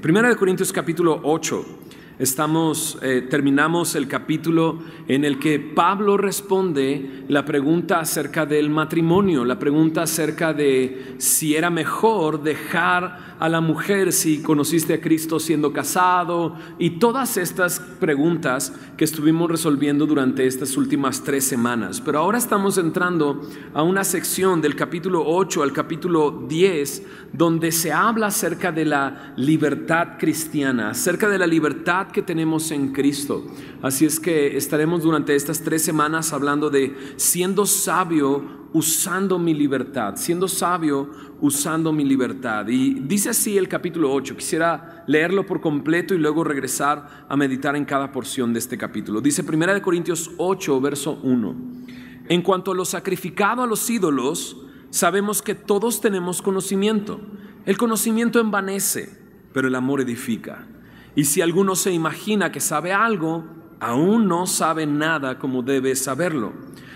Primera de Corintios capítulo 8. Terminamos el capítulo en el que Pablo responde la pregunta acerca del matrimonio, la pregunta acerca de si era mejor dejar a la mujer si conociste a Cristo siendo casado, y todas estas preguntas que estuvimos resolviendo durante estas últimas 3 semanas. Pero ahora estamos entrando a una sección del capítulo 8 al capítulo 10 donde se habla acerca de la libertad cristiana, acerca de la libertad que tenemos en Cristo. Así es que estaremos durante estas 3 semanas hablando de siendo sabio usando mi libertad, siendo sabio usando mi libertad. Y dice así el capítulo 8. Quisiera leerlo por completo y luego regresar a meditar en cada porción de este capítulo. Dice 1 Corintios 8, verso 1. En cuanto a lo sacrificado a los ídolos, sabemos que todos tenemos conocimiento. El conocimiento envanece, pero el amor edifica. Y si alguno se imagina que sabe algo, aún no sabe nada como debe saberlo.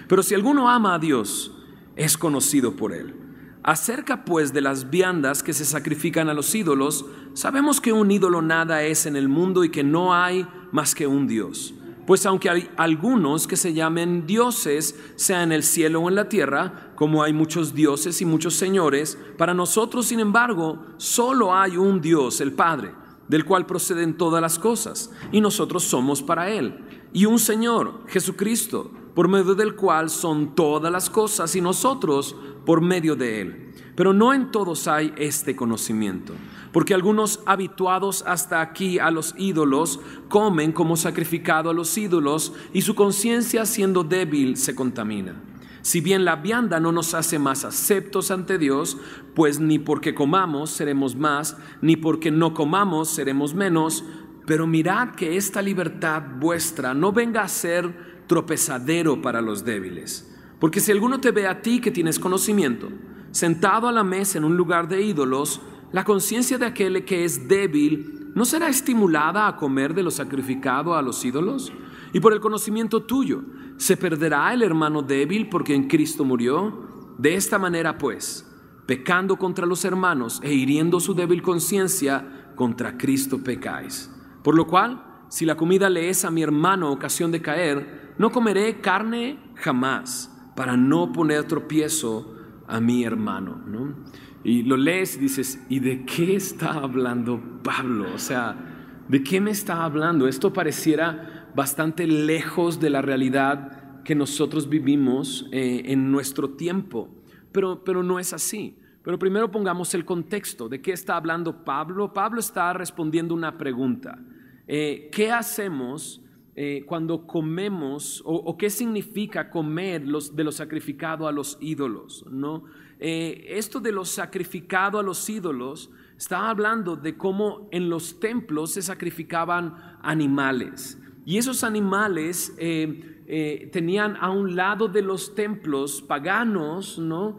Pero si alguno ama a Dios, es conocido por Él. Acerca pues de las viandas que se sacrifican a los ídolos, sabemos que un ídolo nada es en el mundo y que no hay más que un Dios. Pues aunque hay algunos que se llamen dioses, sea en el cielo o en la tierra, como hay muchos dioses y muchos señores, para nosotros, sin embargo, solo hay un Dios, el Padre, del cual proceden todas las cosas, y nosotros somos para Él, y un Señor, Jesucristo, por medio del cual son todas las cosas, y nosotros por medio de Él. Pero no en todos hay este conocimiento, porque algunos habituados hasta aquí a los ídolos comen como sacrificado a los ídolos, y su conciencia, siendo débil, se contamina. Si bien la vianda no nos hace más aceptos ante Dios, pues ni porque comamos seremos más, ni porque no comamos seremos menos, pero mirad que esta libertad vuestra no venga a ser tropezadero para los débiles. Porque si alguno te ve a ti que tienes conocimiento, sentado a la mesa en un lugar de ídolos, la conciencia de aquel que es débil ¿no será estimulada a comer de lo sacrificado a los ídolos? Y por el conocimiento tuyo, ¿se perderá el hermano débil porque en Cristo murió? De esta manera pues, pecando contra los hermanos e hiriendo su débil conciencia, contra Cristo pecáis. Por lo cual, si la comida le es a mi hermano ocasión de caer, no comeré carne jamás, para no poner tropiezo a mi hermano, ¿no? Y lo lees y dices, ¿y de qué está hablando Pablo? O sea, ¿de qué me está hablando? Esto pareciera bastante lejos de la realidad que nosotros vivimos en nuestro tiempo, pero no es así. Pero primero pongamos el contexto. ¿De qué está hablando Pablo? Pablo está respondiendo una pregunta. ¿Qué hacemos cuando comemos, o qué significa comer de lo sacrificado a los ídolos, ¿no? Esto de lo sacrificado a los ídolos está hablando de cómo en los templos se sacrificaban animales, y esos animales tenían a un lado de los templos paganos, ¿no?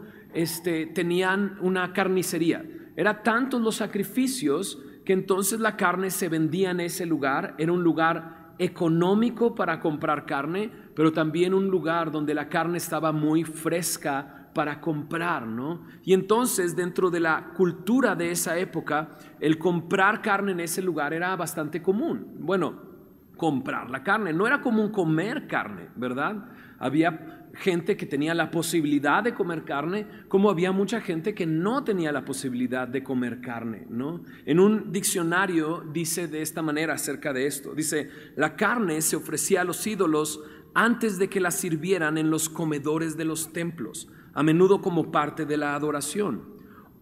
Tenían una carnicería. Era tantos los sacrificios que entonces la carne se vendía en ese lugar. Era un lugar económico para comprar carne, pero también un lugar donde la carne estaba muy fresca para comprar, ¿no? Y entonces, dentro de la cultura de esa época, el comprar carne en ese lugar era bastante común. Bueno, comprar la carne, no era común comer carne, ¿verdad? Había gente que tenía la posibilidad de comer carne, como había mucha gente que no tenía la posibilidad de comer carne, ¿no? En un diccionario dice de esta manera acerca de esto, dice: la carne se ofrecía a los ídolos antes de que la sirvieran en los comedores de los templos, a menudo como parte de la adoración,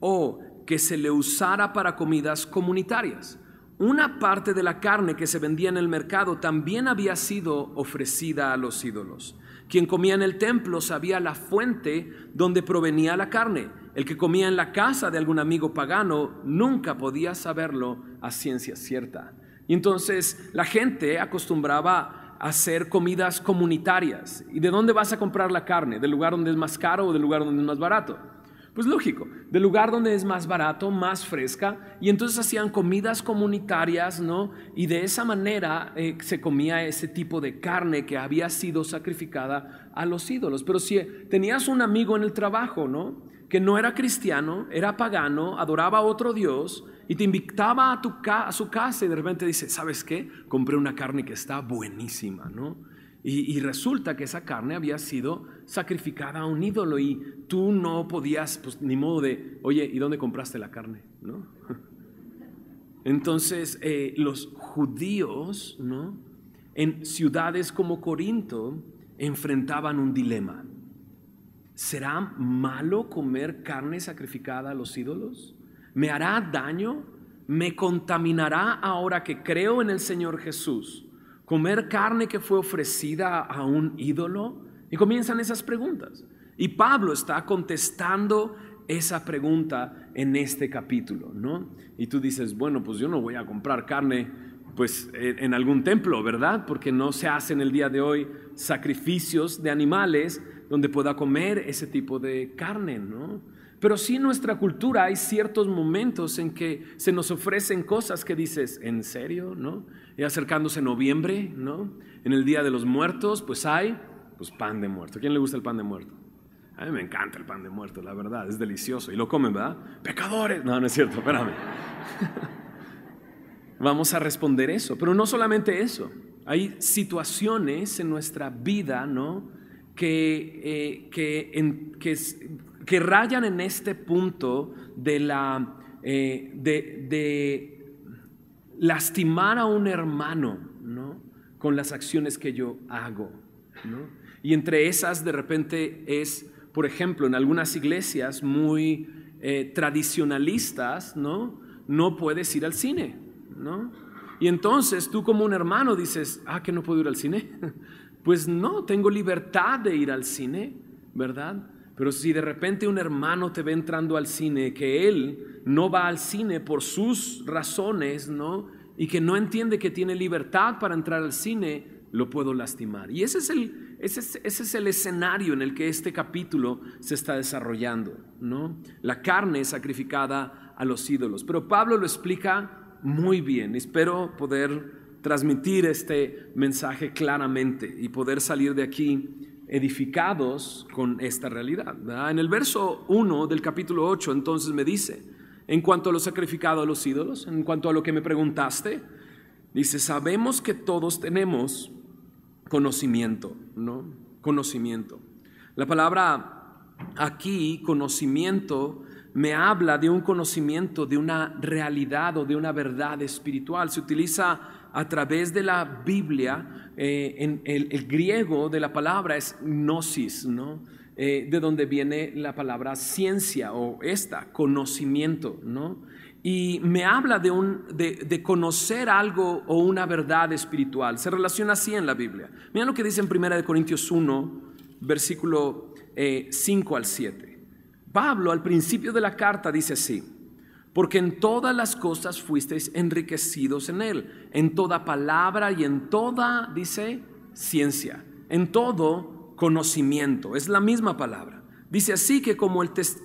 o que se le usara para comidas comunitarias. Una parte de la carne que se vendía en el mercado también había sido ofrecida a los ídolos. Quien comía en el templo sabía la fuente donde provenía la carne. El que comía en la casa de algún amigo pagano nunca podía saberlo a ciencia cierta. Y entonces la gente acostumbraba a hacer comidas comunitarias. ¿Y de dónde vas a comprar la carne? ¿Del lugar donde es más caro o del lugar donde es más barato? Pues lógico, del lugar donde es más barato, más fresca, y entonces hacían comidas comunitarias, ¿no? Y de esa manera se comía ese tipo de carne que había sido sacrificada a los ídolos. Pero si tenías un amigo en el trabajo, ¿no?, que no era cristiano, era pagano, adoraba a otro Dios y te invitaba a su casa y de repente dice, ¿sabes qué? Compré una carne que está buenísima, ¿no? Y resulta que esa carne había sido sacrificada a un ídolo y tú no podías, pues ni modo de, oye, ¿y dónde compraste la carne? ¿No? Entonces los judíos, ¿no?, en ciudades como Corinto enfrentaban un dilema. ¿Será malo comer carne sacrificada a los ídolos? ¿Me hará daño? ¿Me contaminará ahora que creo en el Señor Jesús comer carne que fue ofrecida a un ídolo? Y comienzan esas preguntas. Y Pablo está contestando esa pregunta en este capítulo, ¿no? Y tú dices, bueno, pues yo no voy a comprar carne pues en algún templo, ¿verdad? Porque no se hacen el día de hoy sacrificios de animales donde pueda comer ese tipo de carne, ¿no? Pero sí en nuestra cultura hay ciertos momentos en que se nos ofrecen cosas que dices, ¿en serio? ¿No? Y acercándose noviembre, ¿no? En el Día de los Muertos, pues hay pan de muerto. ¿A quién le gusta el pan de muerto? A mí me encanta el pan de muerto, la verdad, es delicioso. Y lo comen, ¿verdad? ¡Pecadores! No, no es cierto, espérame. Vamos a responder eso, pero no solamente eso. Hay situaciones en nuestra vida, ¿no?, que rayan en este punto de lastimar a un hermano, ¿no?, con las acciones que yo hago, ¿no? Y entre esas de repente es, por ejemplo, en algunas iglesias muy tradicionalistas, ¿no?, no puedes ir al cine, ¿no? Y entonces tú como un hermano dices, que no puedo ir al cine. Pues no, tengo libertad de ir al cine, ¿verdad? Pero si de repente un hermano te ve entrando al cine, que él no va al cine por sus razones, ¿no?, y que no entiende que tiene libertad para entrar al cine, lo puedo lastimar. Y ese es el escenario en el que este capítulo se está desarrollando, ¿no? La carne sacrificada a los ídolos. Pero Pablo lo explica muy bien. Espero poder transmitir este mensaje claramente y poder salir de aquí edificados con esta realidad, ¿verdad? En el verso 1 del capítulo 8 entonces me dice, en cuanto a lo sacrificado a los ídolos, en cuanto a lo que me preguntaste, dice, sabemos que todos tenemos conocimiento, ¿no? Conocimiento. La palabra aquí, conocimiento, me habla de un conocimiento, de una realidad o de una verdad espiritual. Se utiliza a través de la Biblia, en el griego de la palabra es gnosis, ¿no? De donde viene la palabra ciencia o conocimiento, ¿no? Y me habla de conocer algo o una verdad espiritual. Se relaciona así en la Biblia. Mira lo que dice en 1 Corintios 1, versículo 5 al 7. Pablo al principio de la carta dice así, porque en todas las cosas fuisteis enriquecidos en él, en toda palabra y en toda, dice, ciencia, en todo conocimiento, es la misma palabra. Dice así que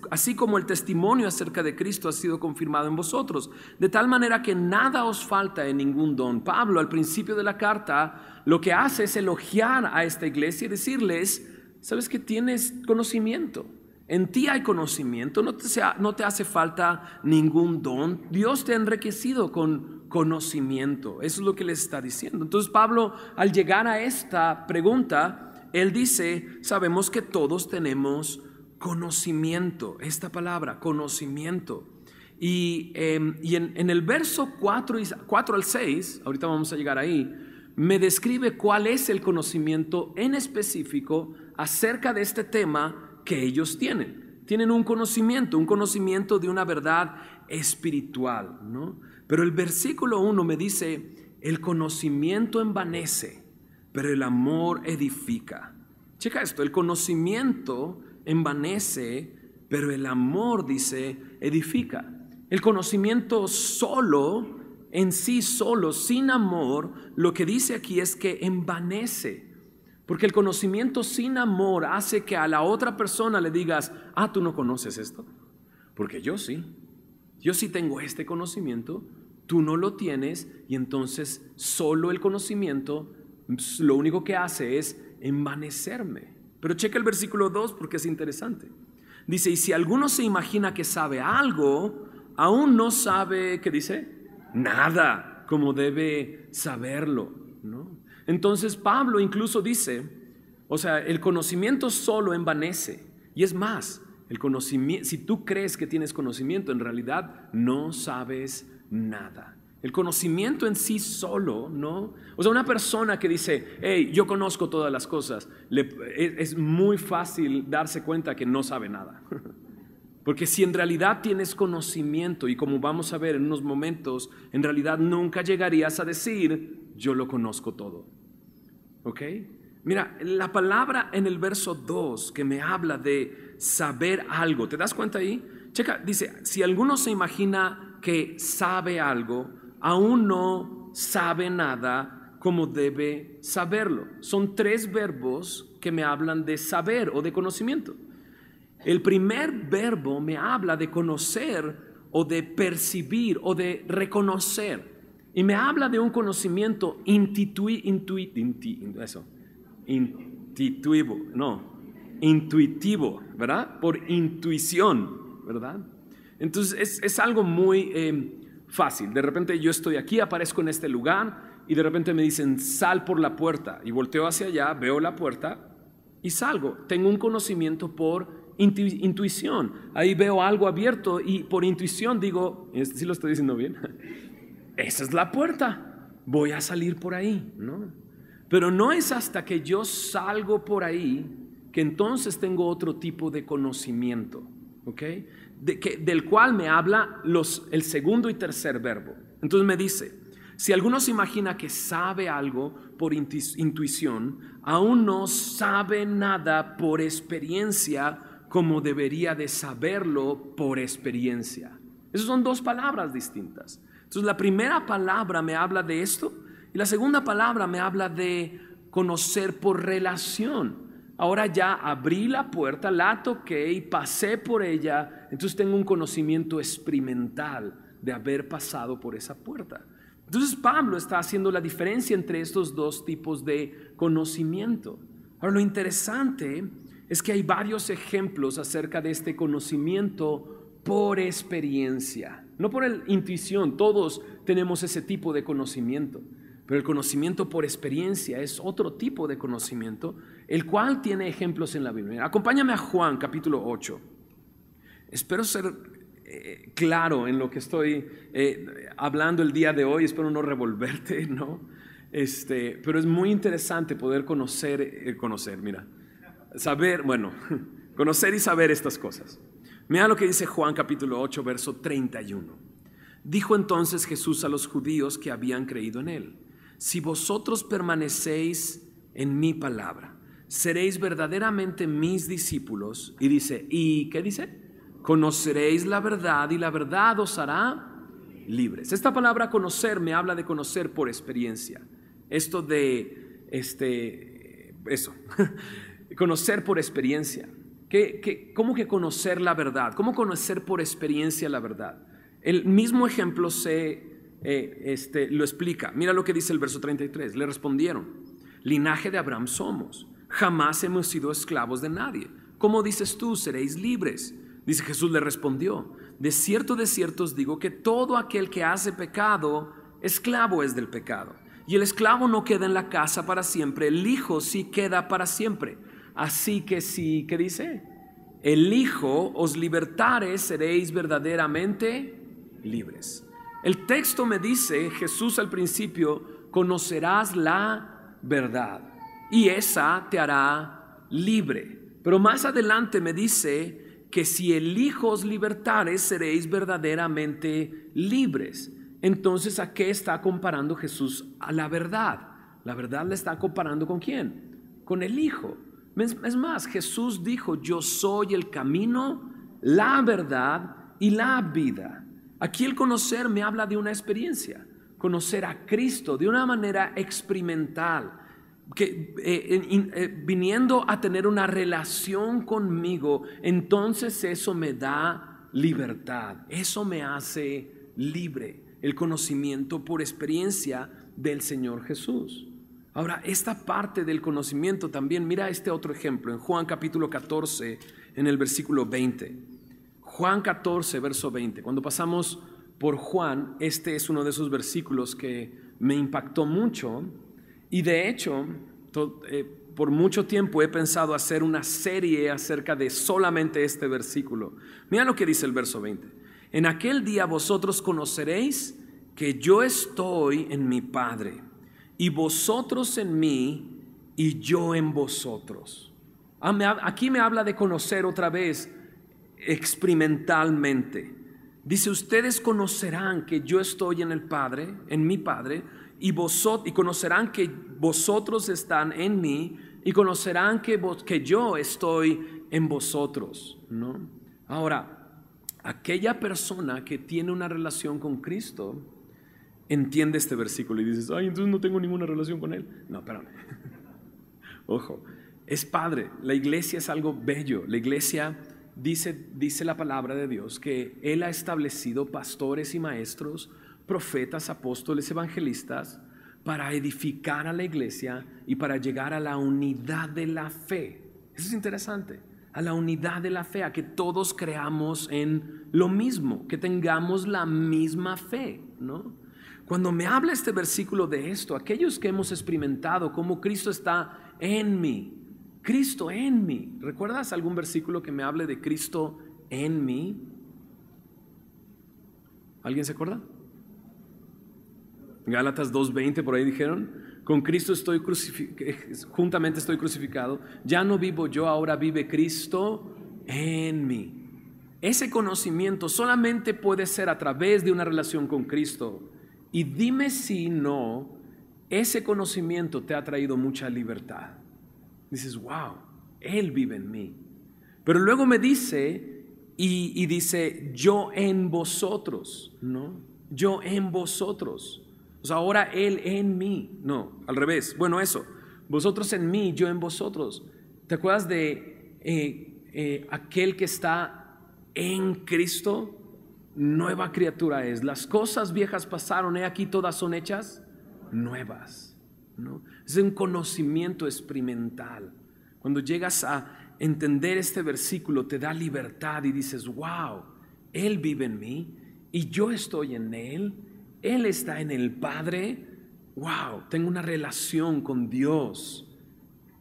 así como el testimonio acerca de Cristo ha sido confirmado en vosotros, de tal manera que nada os falta en ningún don. Pablo al principio de la carta lo que hace es elogiar a esta iglesia y decirles, ¿sabes que tienes conocimiento? En ti hay conocimiento, no te hace falta ningún don. Dios te ha enriquecido con conocimiento. Eso es lo que les está diciendo. Entonces Pablo, al llegar a esta pregunta, él dice, sabemos que todos tenemos conocimiento. Esta palabra, conocimiento. Y en el verso 4 al 6, ahorita vamos a llegar ahí, me describe cuál es el conocimiento en específico acerca de este tema que ellos tienen un conocimiento de una verdad espiritual, ¿no? Pero el versículo 1 me dice, el conocimiento envanece, pero el amor edifica. Checa esto, el conocimiento envanece, pero el amor, dice, edifica. El conocimiento solo, en sí solo, sin amor, lo que dice aquí es que envanece. Porque el conocimiento sin amor hace que a la otra persona le digas, tú no conoces esto, porque yo sí tengo este conocimiento, tú no lo tienes, y entonces solo el conocimiento lo único que hace es envanecerme. Pero checa el versículo 2 porque es interesante. Dice, y si alguno se imagina que sabe algo, aún no sabe, ¿qué dice? Nada, como debe saberlo, ¿no? Entonces Pablo incluso dice, o sea, el conocimiento solo envanece. Y es más, el conocimiento, si tú crees que tienes conocimiento, en realidad no sabes nada. El conocimiento en sí solo, ¿no? O sea, una persona que dice, hey, yo conozco todas las cosas, es muy fácil darse cuenta que no sabe nada. Porque si en realidad tienes conocimiento, y como vamos a ver en unos momentos, en realidad nunca llegarías a decir, yo lo conozco todo. ¿Ok? Mira, la palabra en el verso 2 que me habla de saber algo, ¿te das cuenta ahí? Checa, dice, si alguno se imagina que sabe algo, aún no sabe nada como debe saberlo. Son 3 verbos que me hablan de saber o de conocimiento. El primer verbo me habla de conocer o de percibir o de reconocer. Y me habla de un conocimiento intuitivo, ¿verdad? Por intuición, ¿verdad? Entonces es algo muy fácil. De repente yo estoy aquí, aparezco en este lugar y de repente me dicen, sal por la puerta. Y volteo hacia allá, veo la puerta y salgo. Tengo un conocimiento por intuición. Ahí veo algo abierto y por intuición digo, ¿sí lo estoy diciendo bien? Esa es la puerta, voy a salir por ahí, ¿no? Pero no es hasta que yo salgo por ahí que entonces tengo otro tipo de conocimiento, ¿ok? Del cual me habla el segundo y tercer verbo. Entonces me dice, si alguno se imagina que sabe algo por intuición, aún no sabe nada por experiencia como debería de saberlo por experiencia. Esas son 2 palabras distintas. Entonces la primera palabra me habla de esto y la segunda palabra me habla de conocer por relación. Ahora ya abrí la puerta, la toqué y pasé por ella, entonces tengo un conocimiento experimental de haber pasado por esa puerta. Entonces Pablo está haciendo la diferencia entre estos 2 tipos de conocimiento. Ahora lo interesante es que hay varios ejemplos acerca de este conocimiento por experiencia, no por intuición. Todos tenemos ese tipo de conocimiento, pero el conocimiento por experiencia es otro tipo de conocimiento, el cual tiene ejemplos en la Biblia. Acompáñame a Juan capítulo 8. Espero ser claro en lo que estoy hablando el día de hoy, espero no revolverte, ¿no? Pero es muy interesante poder conocer y saber estas cosas. Mira lo que dice Juan capítulo 8, verso 31. Dijo entonces Jesús a los judíos que habían creído en él: si vosotros permanecéis en mi palabra, seréis verdaderamente mis discípulos. Y dice, ¿y qué dice? Conoceréis la verdad y la verdad os hará libres. Esta palabra conocer me habla de conocer por experiencia. Esto de, conocer por experiencia. ¿Cómo que conocer la verdad? ¿Cómo conocer por experiencia la verdad? El mismo ejemplo lo explica. Mira lo que dice el verso 33. Le respondieron: linaje de Abraham somos, jamás hemos sido esclavos de nadie. ¿Cómo dices tú, seréis libres? Dice Jesús, le respondió: de cierto os digo que todo aquel que hace pecado, esclavo es del pecado. Y el esclavo no queda en la casa para siempre, el hijo sí queda para siempre. Así que si, ¿qué dice? El hijo os libertare, seréis verdaderamente libres. El texto me dice, Jesús al principio, conocerás la verdad y esa te hará libre. Pero más adelante me dice que si el hijo os libertare, seréis verdaderamente libres. Entonces, ¿a qué está comparando Jesús? A la verdad. La verdad la está comparando ¿con quién? Con el hijo. Es más, Jesús dijo: yo soy el camino, la verdad y la vida. Aquí el conocer me habla de una experiencia, conocer a Cristo de una manera experimental, viniendo a tener una relación conmigo. Entonces eso me da libertad, eso me hace libre, el conocimiento por experiencia del Señor Jesús. Ahora, esta parte del conocimiento también, mira este otro ejemplo en Juan capítulo 14, en el versículo 20. Juan 14, verso 20. Cuando pasamos por Juan, este es uno de esos versículos que me impactó mucho y de hecho por mucho tiempo he pensado hacer una serie acerca de solamente este versículo. Mira lo que dice el verso 20. En aquel día vosotros conoceréis que yo estoy en mi Padre y vosotros en mí y yo en vosotros. Aquí me habla de conocer otra vez experimentalmente. Dice, ustedes conocerán que yo estoy en el Padre, en mi Padre, y conocerán que vosotros están en mí, y conocerán que yo estoy en vosotros, ¿no? Ahora, aquella persona que tiene una relación con Cristo entiende este versículo y dices, ay, entonces no tengo ninguna relación con Él. No, espérame. Ojo, es padre, la iglesia es algo bello. La iglesia dice la palabra de Dios que Él ha establecido pastores y maestros, profetas, apóstoles, evangelistas, para edificar a la iglesia y para llegar a la unidad de la fe. Eso es interesante, a la unidad de la fe, a que todos creamos en lo mismo, que tengamos la misma fe, ¿no? Cuando me habla este versículo de esto, aquellos que hemos experimentado cómo Cristo está en mí, Cristo en mí. ¿Recuerdas algún versículo que me hable de Cristo en mí? ¿Alguien se acuerda? Gálatas 2:20, por ahí dijeron, con Cristo juntamente estoy crucificado, ya no vivo yo, ahora vive Cristo en mí. Ese conocimiento solamente puede ser a través de una relación con Cristo. Y dime si no, ese conocimiento te ha traído mucha libertad. Dices, wow, Él vive en mí. Pero luego me dice, y dice, yo en vosotros, ¿no? Yo en vosotros. O sea, ahora Él en mí. No, al revés. Bueno, eso. Vosotros en mí, yo en vosotros. ¿Te acuerdas de aquel que está en Cristo? Nueva criatura es. Las cosas viejas pasaron, aquí todas son hechas nuevas, ¿no? Es un conocimiento experimental. Cuando llegas a entender este versículo, te da libertad y dices, wow, Él vive en mí y yo estoy en Él. Él está en el Padre. Wow, tengo una relación con Dios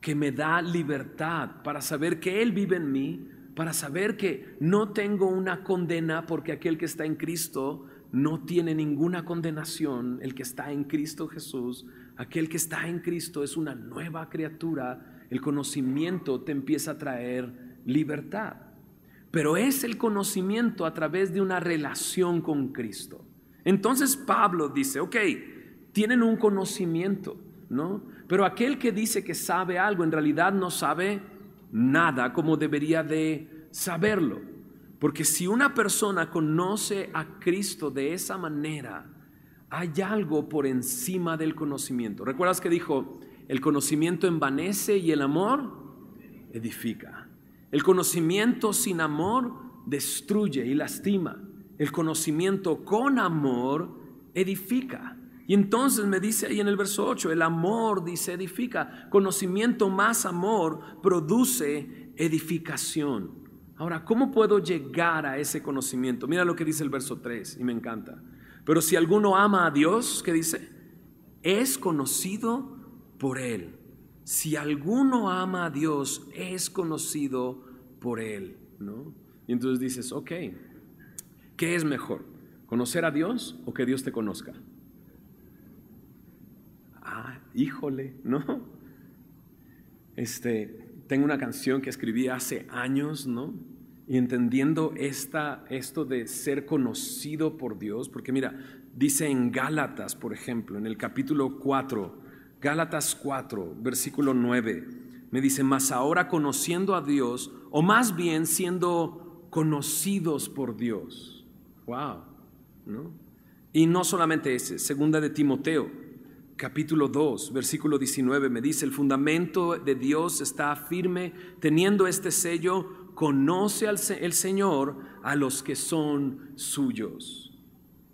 que me da libertad para saber que Él vive en mí, para saber que no tengo una condena, porque aquel que está en Cristo no tiene ninguna condenación. El que está en Cristo Jesús, aquel que está en Cristo es una nueva criatura. El conocimiento te empieza a traer libertad, pero es el conocimiento a través de una relación con Cristo. Entonces Pablo dice, ok, tienen un conocimiento, ¿no? Pero aquel que dice que sabe algo en realidad no sabe nada como debería de saberlo. Porque si una persona conoce a Cristo de esa manera, hay algo por encima del conocimiento. ¿Recuerdas que dijo, el conocimiento envanece y el amor edifica? El conocimiento sin amor destruye y lastima. El conocimiento con amor edifica. Y entonces me dice ahí en el verso 8, el amor, dice, edifica. Conocimiento más amor produce edificación. Ahora, ¿cómo puedo llegar a ese conocimiento? Mira lo que dice el verso 3 y me encanta. Pero si alguno ama a Dios, ¿qué dice? Es conocido por Él. Si alguno ama a Dios, es conocido por Él, ¿no? Y entonces dices, ok, ¿qué es mejor? ¿Conocer a Dios o que Dios te conozca? Híjole, ¿no? Tengo una canción que escribí hace años, ¿no? Y entendiendo esto de ser conocido por Dios, porque mira, dice en Gálatas, por ejemplo, en el capítulo 4, Gálatas 4, versículo 9, me dice, mas ahora conociendo a Dios, o más bien siendo conocidos por Dios. Wow, ¿no? Y no solamente ese, segunda de Timoteo, capítulo 2, versículo 19, me dice, el fundamento de Dios está firme, teniendo este sello, conoce el Señor a los que son suyos.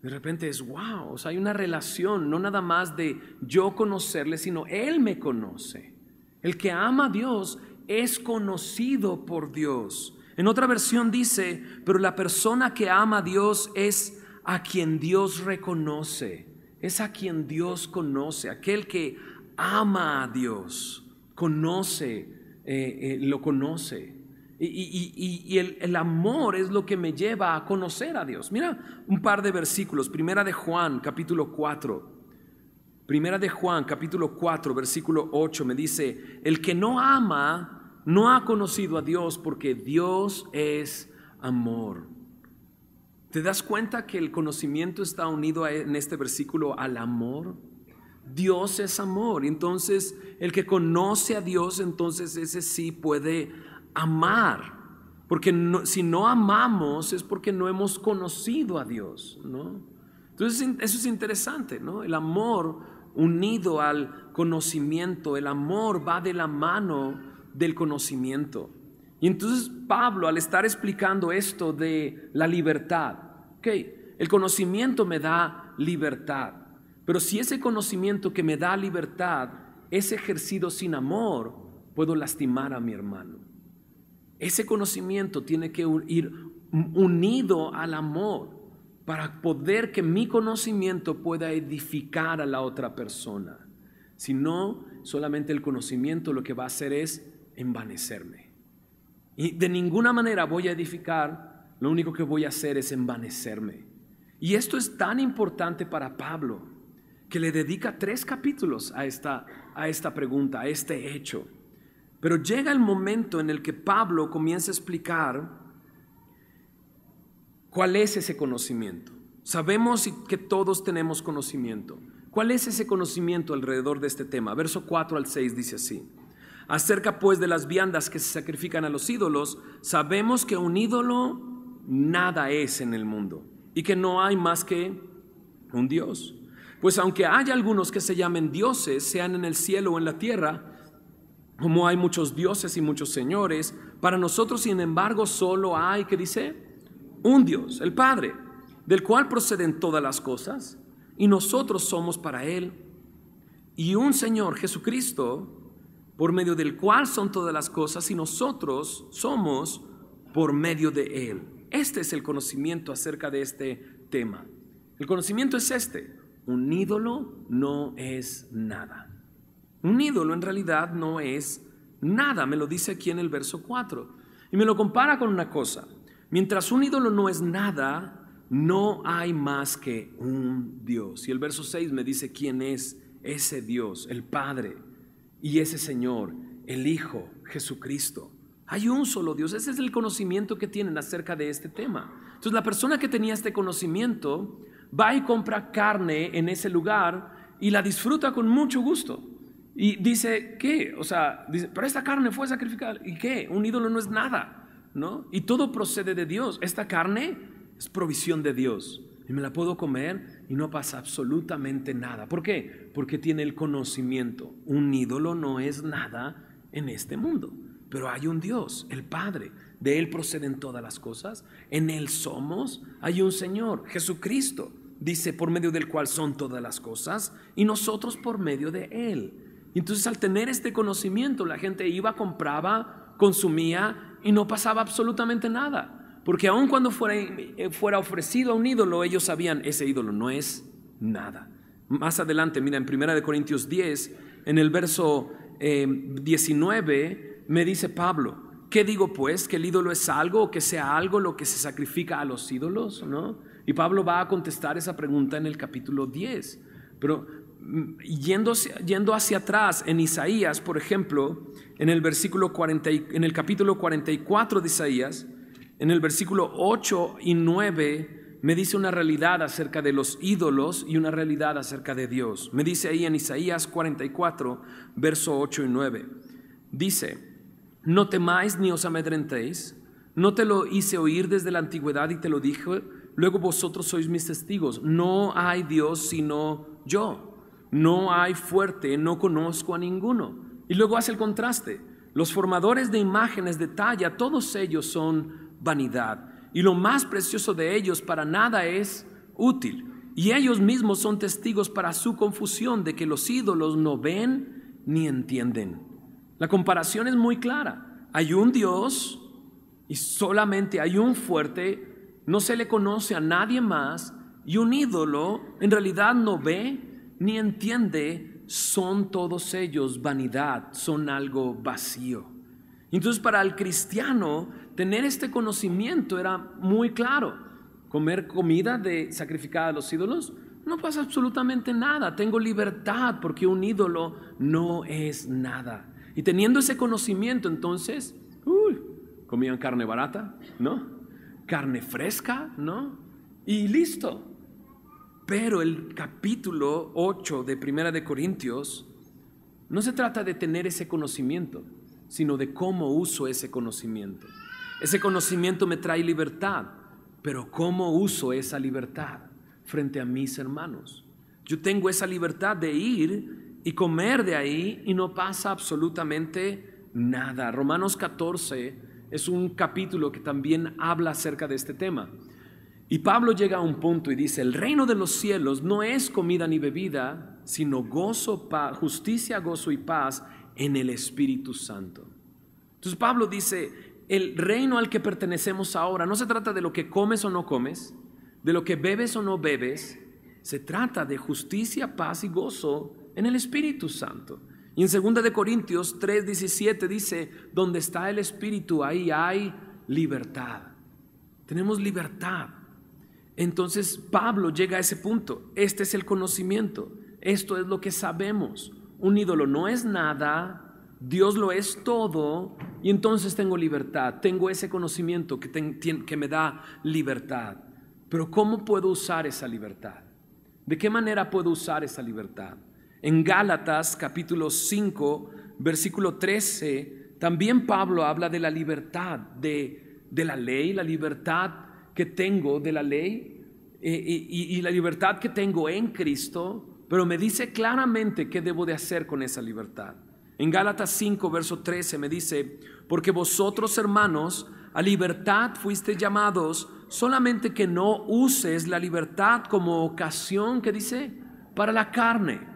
De repente es wow, o sea, hay una relación, no nada más de yo conocerle, sino Él me conoce. El que ama a Dios es conocido por Dios. En otra versión dice, pero la persona que ama a Dios es a quien Dios reconoce, es a quien Dios conoce. Aquel que ama a Dios, lo conoce. Y el amor es lo que me lleva a conocer a Dios. Mira un par de versículos. Primera de Juan, capítulo 4. Primera de Juan, capítulo 4, versículo 8 me dice, el que no ama no ha conocido a Dios, porque Dios es amor. ¿Te das cuenta que el conocimiento está unido en este versículo al amor? Dios es amor. Entonces el que conoce a Dios, entonces ese sí puede amar. Porque si no amamos es porque no hemos conocido a Dios, ¿no? Entonces eso es interesante, ¿no? El amor unido al conocimiento, el amor va de la mano del conocimiento. Y entonces Pablo, al estar explicando esto de la libertad, el conocimiento me da libertad, pero si ese conocimiento que me da libertad es ejercido sin amor, puedo lastimar a mi hermano. Ese conocimiento tiene que ir unido al amor, para poder que mi conocimiento pueda edificar a la otra persona. Si no, solamente el conocimiento lo que va a hacer es envanecerme. Y de ninguna manera voy a edificar, lo único que voy a hacer es envanecerme. Y esto es tan importante para Pablo, que le dedica 3 capítulos a esta pregunta, a este hecho. Pero llega el momento en el que Pablo comienza a explicar ¿cuál es ese conocimiento? Sabemos que todos tenemos conocimiento. ¿Cuál es ese conocimiento alrededor de este tema? Verso 4 al 6 dice así. Acerca pues de las viandas que se sacrifican a los ídolos, sabemos que un ídolo nada es en el mundo y que no hay más que un Dios. Pues aunque haya algunos que se llamen dioses, sean en el cielo o en la tierra, como hay muchos dioses y muchos señores, para nosotros sin embargo solo hay, ¿qué dice? Un Dios, el Padre, del cual proceden todas las cosas, y nosotros somos para Él, y un Señor, Jesucristo, por medio del cual son todas las cosas, y nosotros somos por medio de Él. Este es el conocimiento acerca de este tema. El conocimiento es este: un ídolo no es nada. Un ídolo en realidad no es nada, me lo dice aquí en el verso 4, y me lo compara con una cosa. Mientras un ídolo no es nada, no hay más que un Dios. Y el verso 6 me dice quién es ese Dios, el Padre, y ese Señor, el Hijo, Jesucristo. Hay un solo Dios. Ese es el conocimiento que tienen acerca de este tema. Entonces la persona que tenía este conocimiento va y compra carne en ese lugar y la disfruta con mucho gusto. Y dice, ¿qué? O sea, dice, pero esta carne fue sacrificada. ¿Y qué? Un ídolo no es nada, ¿no? Y todo procede de Dios. Esta carne es provisión de Dios y me la puedo comer y no pasa absolutamente nada. ¿Por qué? Porque tiene el conocimiento. Un ídolo no es nada en este mundo, pero hay un Dios, el Padre. De Él proceden todas las cosas, en Él somos. Hay un Señor, Jesucristo, dice, por medio del cual son todas las cosas, y nosotros por medio de Él. Y entonces al tener este conocimiento, la gente iba, compraba, consumía y no pasaba absolutamente nada, porque aun cuando fuera ofrecido a un ídolo, ellos sabían, ese ídolo no es nada. Más adelante, mira, en 1 Corintios 10, en el verso 19, me dice Pablo, ¿qué digo pues? ¿Que el ídolo es algo o que sea algo lo que se sacrifica a los ídolos? ¿No? Y Pablo va a contestar esa pregunta en el capítulo 10, pero yendo hacia atrás en Isaías, por ejemplo, en el capítulo 44 de Isaías, en el versículo 8 y 9, me dice una realidad acerca de los ídolos y una realidad acerca de Dios. Me dice ahí en Isaías 44, verso 8 y 9, dice, no temáis ni os amedrentéis, no te lo hice oír desde la antigüedad y te lo dije, luego vosotros sois mis testigos, no hay Dios sino yo. No hay fuerte, no conozco a ninguno. Y luego hace el contraste. Los formadores de imágenes de talla, todos ellos son vanidad. Y lo más precioso de ellos para nada es útil. Y ellos mismos son testigos para su confusión de que los ídolos no ven ni entienden. La comparación es muy clara. Hay un Dios y solamente hay un fuerte, no se le conoce a nadie más, y un ídolo en realidad no ve ni entiende, son todos ellos vanidad, son algo vacío. Entonces para el cristiano tener este conocimiento era muy claro. Comer comida sacrificada a los ídolos, no pasa absolutamente nada, tengo libertad porque un ídolo no es nada. Y teniendo ese conocimiento entonces, comían carne barata, ¿no? Carne fresca, ¿no? Y listo. Pero el capítulo 8 de Primera de Corintios no se trata de tener ese conocimiento, sino de cómo uso ese conocimiento. Ese conocimiento me trae libertad, pero ¿cómo uso esa libertad frente a mis hermanos? Yo tengo esa libertad de ir y comer de ahí y no pasa absolutamente nada. Romanos 14 es un capítulo que también habla acerca de este tema. Y Pablo llega a un punto y dice, el reino de los cielos no es comida ni bebida, sino gozo, justicia, gozo y paz en el Espíritu Santo. Entonces Pablo dice, el reino al que pertenecemos ahora no se trata de lo que comes o no comes, de lo que bebes o no bebes, se trata de justicia, paz y gozo en el Espíritu Santo. Y en 2 de Corintios 3:17 dice, donde está el Espíritu, ahí hay libertad. Tenemos libertad. Entonces Pablo llega a ese punto. Este es el conocimiento. Esto es lo que sabemos. Un ídolo no es nada, Dios lo es todo, y entonces tengo libertad. Tengo ese conocimiento que me da libertad. Pero ¿cómo puedo usar esa libertad? ¿De qué manera puedo usar esa libertad? En Gálatas capítulo 5, versículo 13, también Pablo habla de la libertad de la ley, la libertad que tengo de la ley y la libertad que tengo en Cristo, pero me dice claramente qué debo de hacer con esa libertad. En Gálatas 5, verso 13 me dice, porque vosotros, hermanos, a libertad fuisteis llamados, solamente que no uses la libertad como ocasión, ¿qué dice? Para la carne.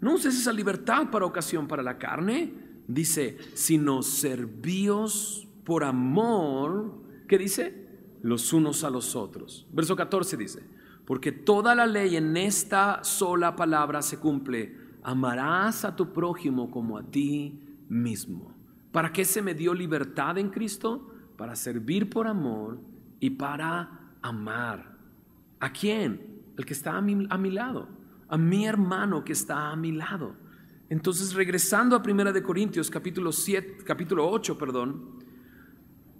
No uses esa libertad para ocasión para la carne, dice, sino servíos por amor, ¿qué dice? Los unos a los otros. Verso 14 dice, porque toda la ley en esta sola palabra se cumple, amarás a tu prójimo como a ti mismo. ¿Para qué se me dio libertad en Cristo? Para servir por amor y para amar. ¿A quién? El que está a mi lado, a mi hermano que está a mi lado. Entonces, regresando a 1 de Corintios capítulo 8,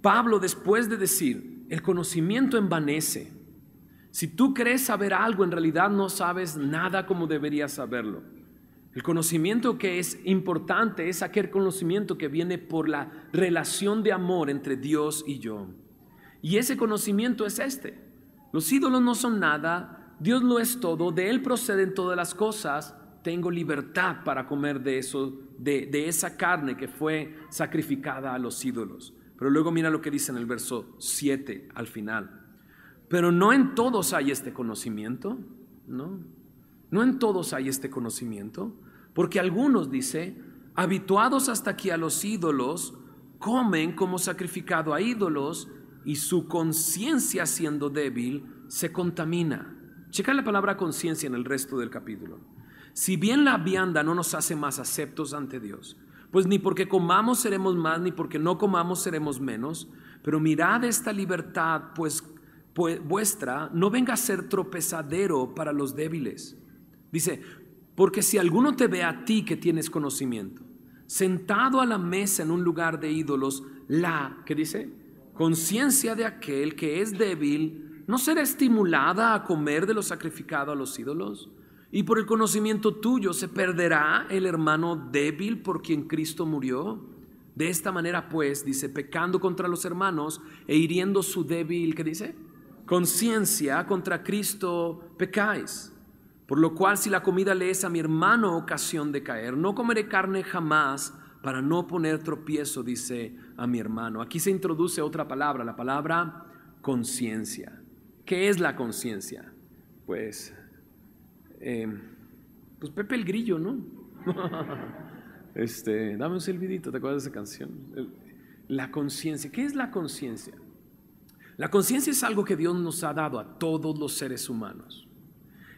Pablo, después de decir, el conocimiento envanece. Si tú crees saber algo, en realidad no sabes nada como deberías saberlo. El conocimiento que es importante es aquel conocimiento que viene por la relación de amor entre Dios y yo. Y ese conocimiento es este. Los ídolos no son nada, Dios lo es todo, de Él proceden todas las cosas. Tengo libertad para comer de eso, de esa carne que fue sacrificada a los ídolos. Pero luego mira lo que dice en el verso 7 al final. Pero no en todos hay este conocimiento, no en todos hay este conocimiento, porque algunos, dice, habituados hasta aquí a los ídolos, comen como sacrificado a ídolos y su conciencia, siendo débil, se contamina. Checa la palabra conciencia en el resto del capítulo. Si bien la vianda no nos hace más aceptos ante Dios, pues ni porque comamos seremos más, ni porque no comamos seremos menos, pero mirad esta libertad, pues vuestra no venga a ser tropezadero para los débiles. Dice, porque si alguno te ve a ti que tienes conocimiento, sentado a la mesa en un lugar de ídolos, ¿qué dice? Conciencia de aquel que es débil, ¿no será estimulada a comer de lo sacrificado a los ídolos? Y por el conocimiento tuyo se perderá el hermano débil por quien Cristo murió. De esta manera pues, dice, pecando contra los hermanos e hiriendo su débil, ¿qué dice? Conciencia, contra Cristo pecáis. Por lo cual, si la comida le es a mi hermano ocasión de caer, no comeré carne jamás para no poner tropiezo, dice, a mi hermano. Aquí se introduce otra palabra, la palabra conciencia. ¿Qué es la conciencia? Pues Pepe el Grillo, ¿no? Dame un silbidito, ¿te acuerdas de esa canción? La conciencia. ¿Qué es la conciencia? La conciencia es algo que Dios nos ha dado a todos los seres humanos.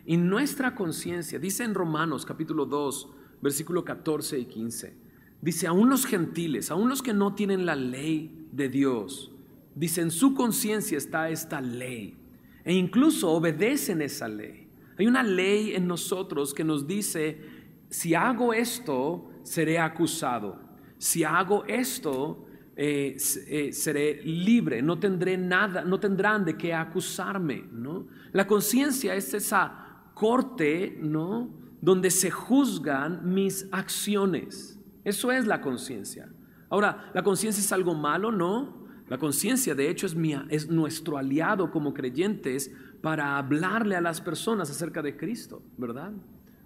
Y nuestra conciencia, dice en Romanos capítulo 2, versículo 14 y 15, dice, aún los gentiles, aún los que no tienen la ley de Dios, dice, en su conciencia está esta ley, e incluso obedecen esa ley. Hay una ley en nosotros que nos dice, si hago esto, seré acusado. Si hago esto, seré libre, no tendré nada, no tendrán de qué acusarme, ¿no? La conciencia es esa corte, ¿no?, donde se juzgan mis acciones. Eso es la conciencia. Ahora, ¿la conciencia es algo malo? No. La conciencia, de hecho, es nuestro aliado como creyentes para hablarle a las personas acerca de Cristo, ¿verdad?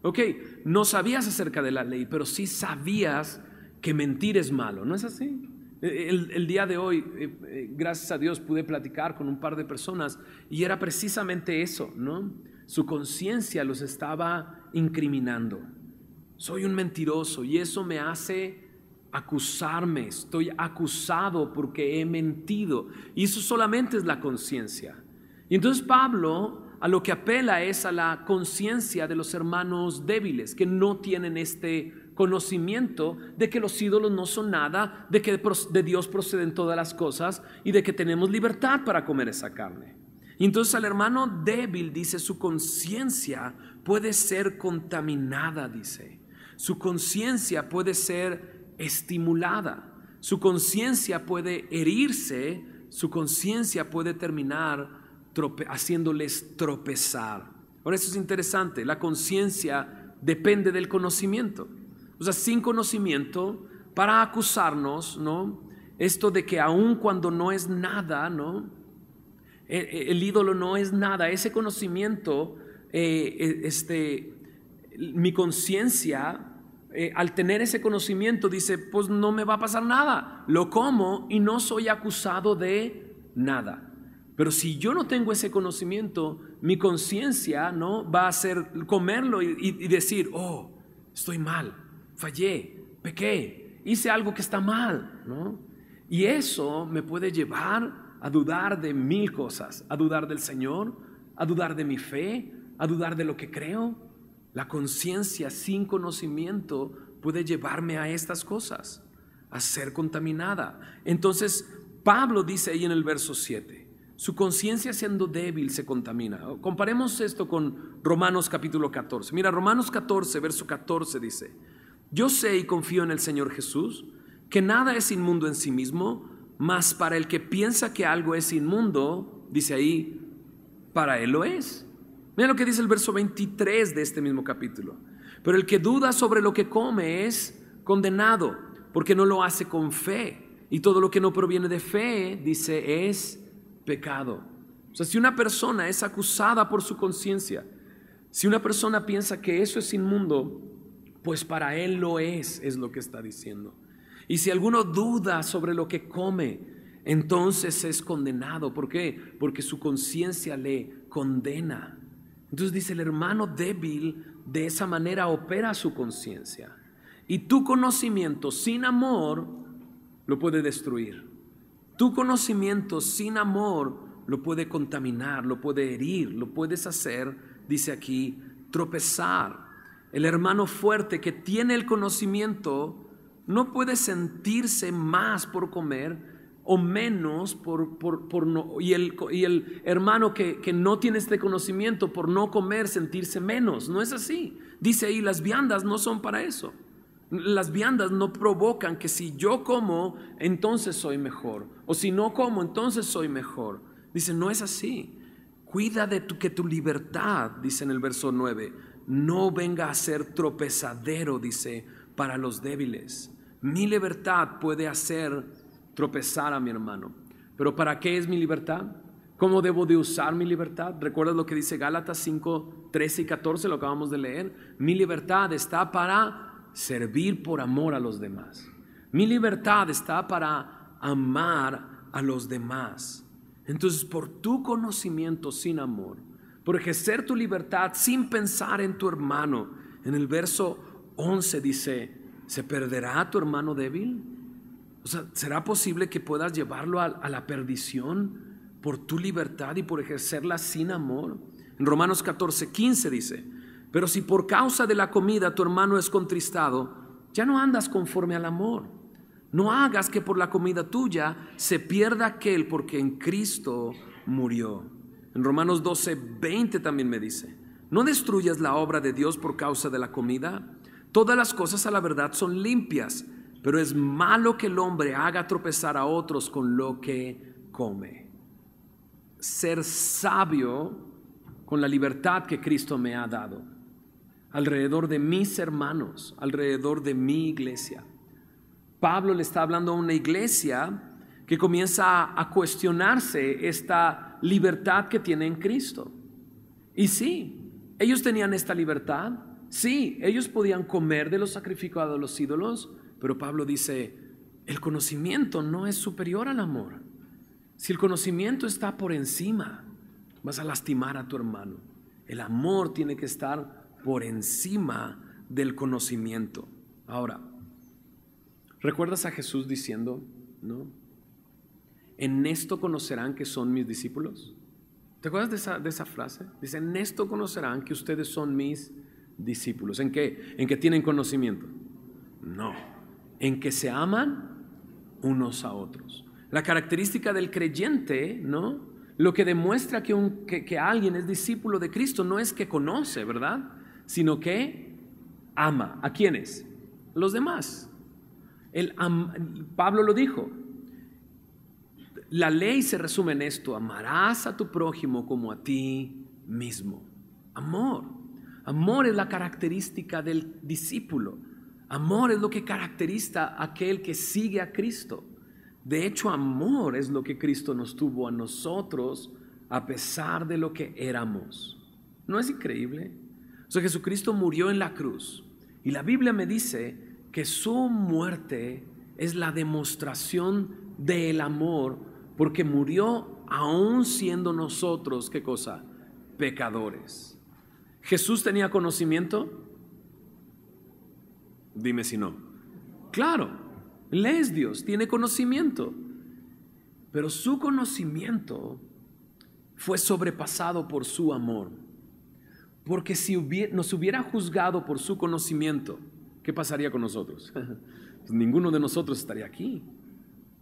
Ok, no sabías acerca de la ley, pero sí sabías que mentir es malo, ¿no es así? El día de hoy, gracias a Dios, pude platicar con un par de personas y era precisamente eso, ¿no? Su conciencia los estaba incriminando. Soy un mentiroso y eso me hace acusarme. Estoy acusado porque he mentido. Y eso solamente es la conciencia. Y entonces Pablo a lo que apela es a la conciencia de los hermanos débiles que no tienen este conocimiento de que los ídolos no son nada, de que de Dios proceden todas las cosas y de que tenemos libertad para comer esa carne. Y entonces al hermano débil, dice, su conciencia puede ser contaminada, dice. Su conciencia puede ser estimulada. Su conciencia puede herirse. Su conciencia puede terminar haciéndoles tropezar. Ahora, eso es interesante. La conciencia depende del conocimiento. O sea, sin conocimiento, para acusarnos, ¿no? Esto de que aun cuando no es nada, ¿no?, el ídolo no es nada, ese conocimiento, mi conciencia, al tener ese conocimiento, dice, pues no me va a pasar nada, lo como y no soy acusado de nada. Pero si yo no tengo ese conocimiento, mi conciencia, ¿no?, va a ser comerlo y decir, oh, estoy mal, fallé, pequé, hice algo que está mal, ¿no? Y eso me puede llevar a dudar de mil cosas, a dudar del Señor, a dudar de mi fe, a dudar de lo que creo. La conciencia sin conocimiento puede llevarme a estas cosas, a ser contaminada. Entonces Pablo dice ahí en el verso 7, su conciencia siendo débil se contamina. Comparemos esto con Romanos capítulo 14. Mira, Romanos 14, verso 14 dice, yo sé y confío en el Señor Jesús, que nada es inmundo en sí mismo, mas para el que piensa que algo es inmundo, dice ahí, para él lo es. Mira lo que dice el verso 23 de este mismo capítulo. Pero el que duda sobre lo que come es condenado, porque no lo hace con fe. Y todo lo que no proviene de fe, dice, es pecado. O sea, si una persona es acusada por su conciencia, si una persona piensa que eso es inmundo, pues para él lo es lo que está diciendo. Y si alguno duda sobre lo que come, entonces es condenado. ¿Por qué? Porque su conciencia le condena. Entonces dice, el hermano débil de esa manera opera su conciencia. Y tu conocimiento sin amor lo puede destruir. Tu conocimiento sin amor lo puede contaminar, lo puede herir, lo puedes hacer, dice aquí, tropezar. El hermano fuerte que tiene el conocimiento no puede sentirse más por comer o menos por no, y el hermano que no tiene este conocimiento por no comer sentirse menos. No es así. Dice ahí, las viandas no son para eso. Las viandas no provocan que si yo como, entonces soy mejor, o si no como, entonces soy mejor. Dice, no es así. Cuida de que tu libertad, dice en el verso 9, no venga a ser tropezadero, dice, para los débiles. Mi libertad puede hacer tropezar a mi hermano. ¿Pero para qué es mi libertad? ¿Cómo debo de usar mi libertad? ¿Recuerdas lo que dice Gálatas 5, 13 y 14? Lo acabamos de leer. Mi libertad está para servir por amor a los demás. Mi libertad está para amar a los demás. Entonces, por tu conocimiento sin amor, por ejercer tu libertad sin pensar en tu hermano, en el verso 11 dice, ¿se perderá tu hermano débil? O sea, ¿será posible que puedas llevarlo a la perdición por tu libertad y por ejercerla sin amor? En Romanos 14:15 dice: pero si por causa de la comida tu hermano es contristado, ya no andas conforme al amor. No hagas que por la comida tuya se pierda aquel por quien en Cristo murió. En Romanos 12:20 también me dice: no destruyas la obra de Dios por causa de la comida. Todas las cosas a la verdad son limpias, pero es malo que el hombre haga tropezar a otros con lo que come. Ser sabio con la libertad que Cristo me ha dado, alrededor de mis hermanos, alrededor de mi iglesia. Pablo le está hablando a una iglesia que comienza a cuestionarse esta libertad que tiene en Cristo. Y sí, ellos tenían esta libertad. Sí, ellos podían comer de lo sacrificado a los ídolos, pero Pablo dice: el conocimiento no es superior al amor. Si el conocimiento está por encima, vas a lastimar a tu hermano. El amor tiene que estar por encima del conocimiento. Ahora, ¿recuerdas a Jesús diciendo, no? En esto conocerán que son mis discípulos. ¿Te acuerdas de esa frase? Dice: en esto conocerán que ustedes son mis discípulos. ¿En qué? ¿En que tienen conocimiento? No, en que se aman unos a otros. La característica del creyente, ¿no? Lo que demuestra que alguien es discípulo de Cristo no es que conoce, ¿verdad? Sino que ama. ¿A quiénes? Los demás. Pablo lo dijo. La ley se resume en esto: amarás a tu prójimo como a ti mismo. Amor. Amor es la característica del discípulo. Amor es lo que caracteriza a aquel que sigue a Cristo. De hecho, amor es lo que Cristo nos tuvo a nosotros a pesar de lo que éramos. ¿No es increíble? O sea, Jesucristo murió en la cruz y la Biblia me dice que su muerte es la demostración del amor, porque murió aún siendo nosotros, ¿qué cosa? Pecadores. ¿Jesús tenía conocimiento? Dime si no. Claro. Él es Dios, tiene conocimiento, pero su conocimiento fue sobrepasado por su amor. Porque si nos hubiera juzgado por su conocimiento, ¿qué pasaría con nosotros? Pues ninguno de nosotros estaría aquí.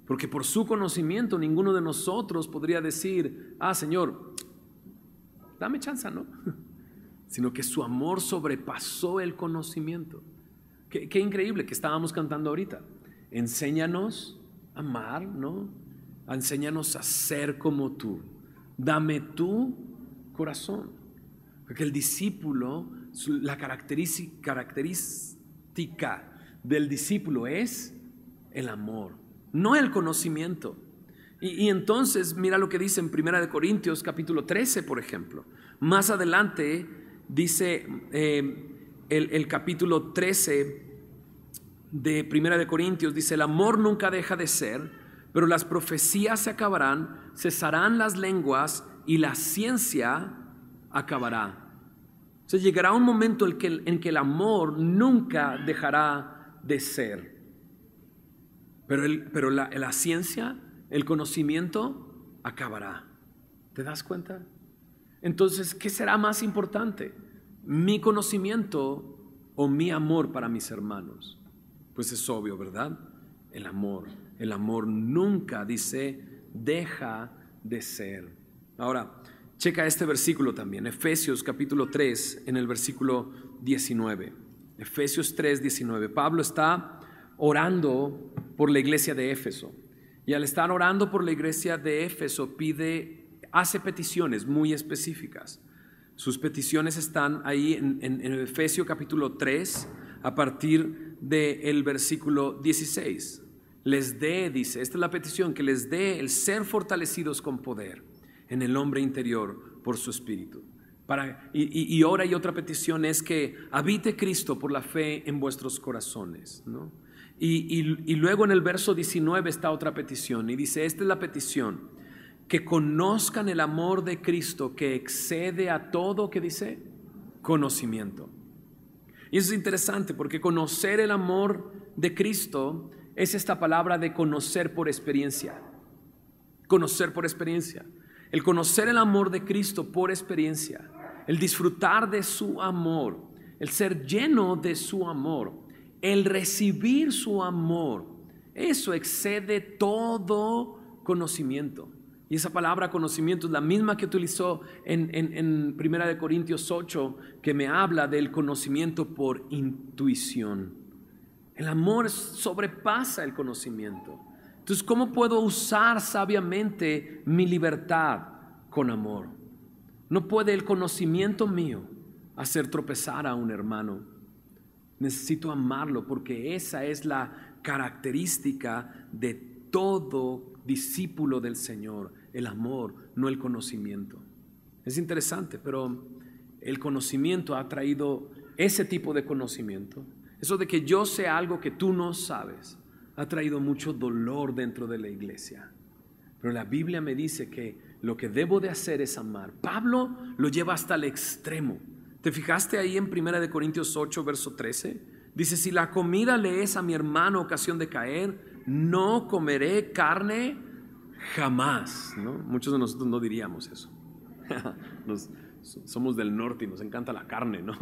Porque por su conocimiento ninguno de nosotros podría decir: ah, Señor, dame chance, ¿no? Sino que su amor sobrepasó el conocimiento. Qué increíble que estábamos cantando ahorita. Enséñanos a amar, ¿no? Enséñanos a ser como tú. Dame tu corazón. Porque el discípulo, la característica del discípulo es el amor, no el conocimiento. Y entonces mira lo que dice en 1 Corintios capítulo 13, por ejemplo. Más adelante dice el capítulo 13 de 1 Corintios, dice: el amor nunca deja de ser, pero las profecías se acabarán, cesarán las lenguas y la ciencia acabará. O sea, llegará un momento en que el amor nunca dejará de ser. Pero la ciencia, el conocimiento acabará. ¿Te das cuenta? Entonces, ¿qué será más importante? ¿Mi conocimiento o mi amor para mis hermanos? Pues es obvio, ¿verdad? El amor. El amor nunca, dice, deja de ser. Ahora, checa este versículo también, Efesios capítulo 3, en el versículo 19. Efesios 3, 19. Pablo está orando por la iglesia de Éfeso. Y al estar orando por la iglesia de Éfeso, hace peticiones muy específicas. Sus peticiones están ahí en Efesios capítulo 3, a partir del versículo 16. Les dé, dice, esta es la petición, que les dé el ser fortalecidos con poder en el hombre interior por su espíritu. Y ahora hay otra petición, es que habite Cristo por la fe en vuestros corazones, ¿no? Y luego en el verso 19 está otra petición, y dice: esta es la petición, que conozcan el amor de Cristo que excede a todo, ¿qué dice? Conocimiento. Y eso es interesante, porque conocer el amor de Cristo es esta palabra de conocer por experiencia. Conocer por experiencia. El conocer el amor de Cristo por experiencia. El disfrutar de su amor. El ser lleno de su amor. El recibir su amor. Eso excede todo conocimiento. Y esa palabra conocimiento es la misma que utilizó en 1 Corintios 8, que me habla del conocimiento por intuición. El amor sobrepasa el conocimiento. Entonces, ¿cómo puedo usar sabiamente mi libertad con amor? No puede el conocimiento mío hacer tropezar a un hermano. Necesito amarlo, porque esa es la característica de todo discípulo del Señor, el amor, no el conocimiento. Es interesante, pero el conocimiento ha traído ese tipo de conocimiento. Eso de que yo sé algo que tú no sabes, ha traído mucho dolor dentro de la iglesia. Pero la Biblia me dice que lo que debo de hacer es amar. Pablo lo lleva hasta el extremo. ¿Te fijaste ahí en 1 Corintios 8, verso 13? Dice, si la comida le es a mi hermano ocasión de caer, no comeré carne jamás, ¿no? Muchos de nosotros no diríamos eso. Somos del norte y nos encanta la carne, ¿no?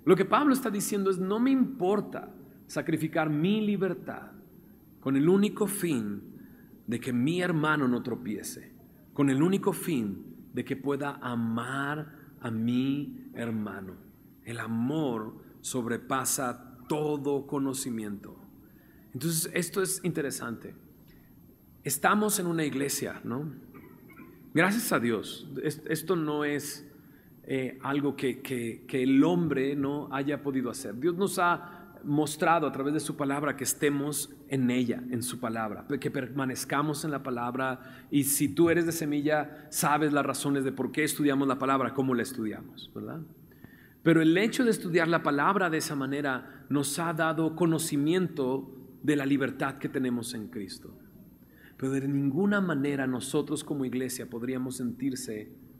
Lo que Pablo está diciendo es, no me importa sacrificar mi libertad con el único fin de que mi hermano no tropiece, con el único fin de que pueda amar a mi hermano. El amor sobrepasa todo conocimiento. Entonces, esto es interesante. Estamos en una iglesia, ¿no? Gracias a Dios. Esto no es algo que el hombre no haya podido hacer. Dios nos ha mostrado a través de su palabra que estemos en ella, en su palabra, que permanezcamos en la palabra. Y si tú eres de Semilla, sabes las razones de por qué estudiamos la palabra, cómo la estudiamos, ¿verdad? Pero el hecho de estudiar la palabra de esa manera nos ha dado conocimiento de la libertad que tenemos en Cristo. Pero de ninguna manera nosotros como iglesia podríamos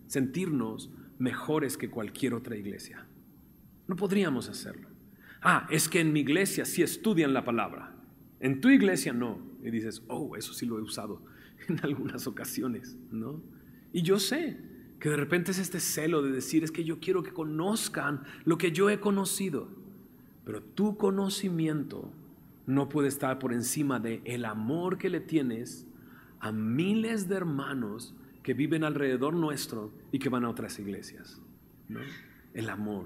sentirnos mejores que cualquier otra iglesia. No podríamos hacerlo. Es que en mi iglesia sí estudian la palabra, en tu iglesia no. Y dices, eso sí lo he usado en algunas ocasiones, ¿no? Y yo sé que de repente es este celo de decir, es que yo quiero que conozcan lo que yo he conocido. Pero tu conocimiento no puede estar por encima de el amor que le tienes a miles de hermanos que viven alrededor nuestro y que van a otras iglesias, ¿no? El amor.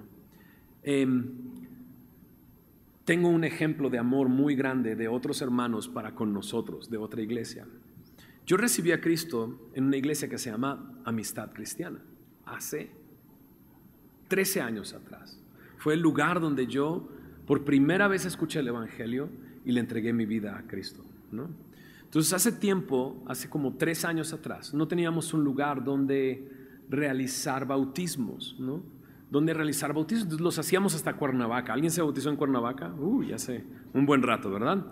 Tengo un ejemplo de amor muy grande de otros hermanos para con nosotros, de otra iglesia. Yo recibí a Cristo en una iglesia que se llama Amistad Cristiana, hace 13 años atrás. Fue el lugar donde yo por primera vez escuché el evangelio y le entregué mi vida a Cristo, ¿no? Entonces hace tiempo, hace como 3 años atrás, no teníamos un lugar donde realizar bautismos, ¿no? Donde realizar bautismos. Entonces los hacíamos hasta Cuernavaca. ¿Alguien se bautizó en Cuernavaca? Ya sé, un buen rato, ¿verdad?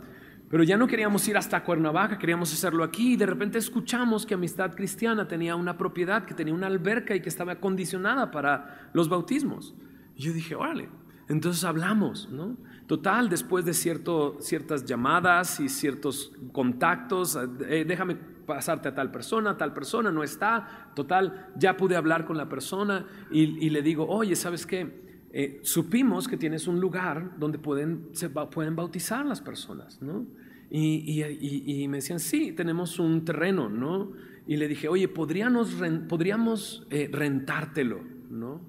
Pero ya no queríamos ir hasta Cuernavaca, queríamos hacerlo aquí. Y de repente escuchamos que Amistad Cristiana tenía una propiedad, que tenía una alberca y que estaba acondicionada para los bautismos. Y yo dije, órale. Entonces hablamos, ¿no? Total, después de ciertas llamadas y ciertos contactos, déjame pasarte a tal persona no está. Total, ya pude hablar con la persona y le digo, oye, ¿sabes qué? Supimos que tienes un lugar donde pueden bautizar las personas, ¿no? Y me decían, sí, tenemos un terreno, ¿no? Y le dije, oye, podríamos rentártelo, ¿no?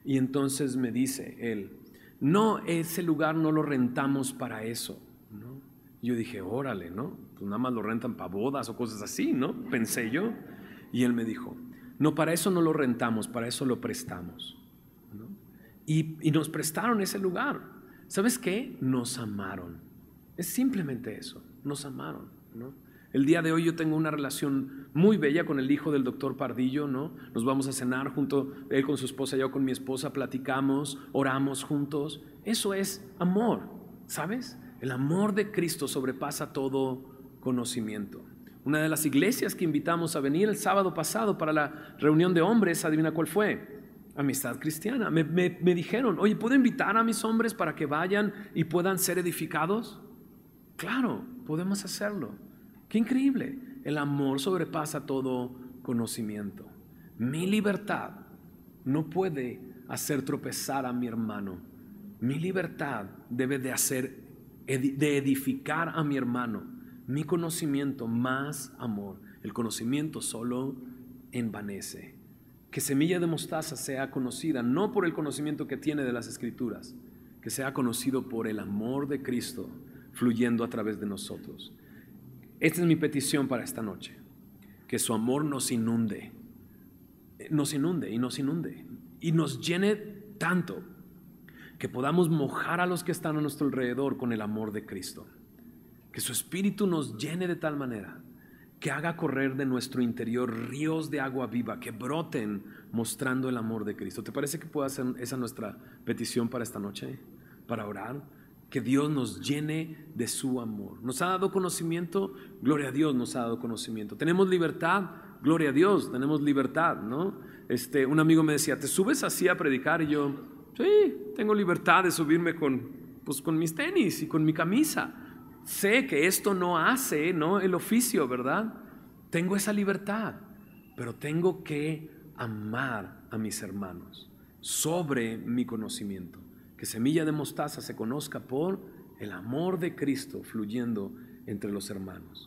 Y entonces me dice él, no, ese lugar no lo rentamos para eso, ¿no? Yo dije, órale, ¿no? Pues nada más lo rentan para bodas o cosas así, ¿no? Pensé yo. Y él me dijo, no, para eso no lo rentamos, para eso lo prestamos, ¿no? Y nos prestaron ese lugar. ¿Sabes qué? Nos amaron. Es simplemente eso, nos amaron, ¿no? El día de hoy yo tengo una relación muy bella con el hijo del doctor Pardillo, ¿no? Nos vamos a cenar junto, él con su esposa, yo con mi esposa, platicamos, oramos juntos. Eso es amor, ¿sabes? El amor de Cristo sobrepasa todo conocimiento. Una de las iglesias que invitamos a venir el sábado pasado para la reunión de hombres, adivina cuál fue. Amistad Cristiana. Me dijeron, oye, ¿puedo invitar a mis hombres para que vayan y puedan ser edificados? Claro, podemos hacerlo. Qué increíble. El amor sobrepasa todo conocimiento. Mi libertad no puede hacer tropezar a mi hermano. Mi libertad debe de edificar a mi hermano. Mi conocimiento más amor. El conocimiento solo envanece. Que semilla de mostaza sea conocida no por el conocimiento que tiene de las Escrituras, que sea conocido por el amor de Cristo fluyendo a través de nosotros. Esta es mi petición para esta noche, que su amor nos inunde y nos inunde y nos llene tanto que podamos mojar a los que están a nuestro alrededor con el amor de Cristo. Que su Espíritu nos llene de tal manera que haga correr de nuestro interior ríos de agua viva que broten mostrando el amor de Cristo. ¿Te parece que pueda ser esa nuestra petición para esta noche? Para orar, que Dios nos llene de su amor. Nos ha dado conocimiento, gloria a Dios nos ha dado conocimiento. Tenemos libertad, gloria a Dios, tenemos libertad, ¿no? Un amigo me decía, ¿te subes así a predicar? Y yo, sí, tengo libertad de subirme con mis tenis y con mi camisa. Sé que esto no hace, ¿no?, el oficio, ¿verdad? Tengo esa libertad, pero tengo que amar a mis hermanos sobre mi conocimiento. Que semilla de mostaza se conozca por el amor de Cristo fluyendo entre los hermanos.